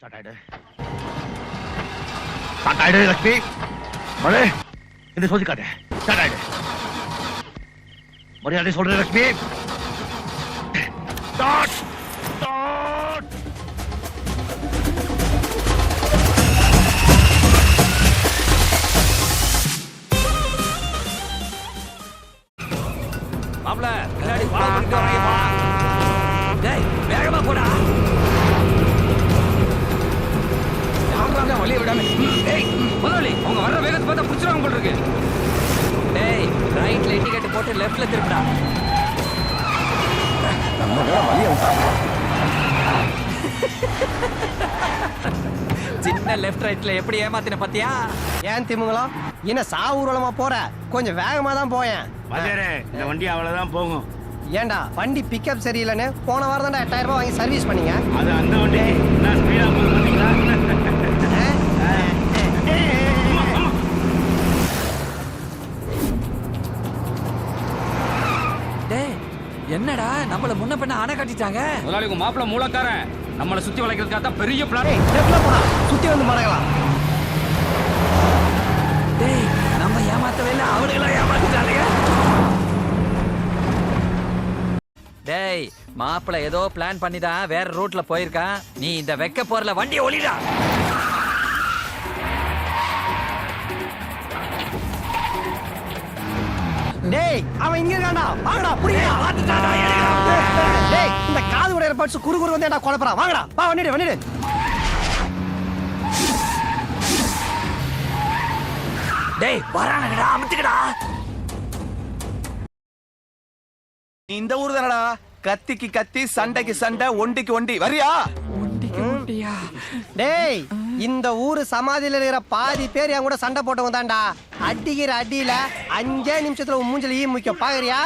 Start ஆயிடு. Start ஆயிடு லட்சுமி. மழை இந்த சொல்லி காட்டு. ஸ்டார்ட் ஆயிடு. மரியாதை சொல்றேன் லட்சுமி. ஸ்டார்ட். ஸ்டார்ட். மாப்ள பின்னாடி ஃபாலோ பண்ணிட்டு வரேன்ப்பா. டேய் வேகமா போடா. யாரா வழிய விடாம. டேய் முதலாளி அவங்க வர்ற வேகத்தை பார்த்தா புடிச்சுறாங்க போல இருக்கு. டேய் ரைட்ல டிக்கெட் போட்டு லெஃப்ட்ல திருப்புடா. நம்ம வேற வழிய விட்டாங்க. சின்ன லெஃப்ட் ரைட்ல எப்படி ஏமாத்தின பாத்தியா? ஏன் திமுங்கலாம் என்ன சாவூர்வலமா போற? கொஞ்சம் வேகமா தான் போயேன். இந்த வண்டி அவ்வளவுதான் போகும். ஏன்டா வண்டி பிக்கப் சரியில்லைன்னு போன வாரம் தான் 8000 ரூபாய் வாங்கி சர்வீஸ் பண்ணீங்க. அது அந்த வண்டி நான் ஸ்பீடா போறீங்களா? டேய் என்னடா நம்மள முன்ன பின்ன அணை கட்டிட்டாங்க. முதலாளி உங்க மாப்பிள்ள மூலக்காரன் நம்மளை சுத்தி வளைக்கிறதுக்காக தான் பெரிய பிளான். லெஃப்ட்ல போடா, சுத்தி வந்து மடங்கலாம். டேய் நம்ம ஏமாத்தவே இல்ல, அவனுங்களா ஏமாத்திட்டானுங்க. டேய் மாப்பிள்ள ஏதோ பிளான் பண்ணி தான் வேற ரூட்ல போயிருக்கான். நீ இந்த வெக்க போறல வண்டியை ஒளிடா. டேய் அவன் இங்க இருக்கான்டா, வாங்கடா புடிங்கடா. டேய் இந்த காது உடையற பட்ஸ் குறு குறு வந்து என்ன குழப்பறான், வாங்கடா வா வண்டிடு வண்டிடு. டேய் வரானங்கடா, அமுத்துக்கடா. இந்த ஊர் தானடா, கத்திக்கு கத்தி சண்டைக்கு சண்டை ஒண்டிக்கு ஒண்டி வரியா? ஒண்டிக்கு ஒண்டியா? டேய் இந்த ஊரு சமாதியில இருக்கிற பாதி பேர் என் கூட சண்டை போட்டவங்க தான்டா. அடிக்கிற அடியில 5 நிமிஷத்துல உன் மூஞ்சில ஈ முக்கியம் பாக்குறியா?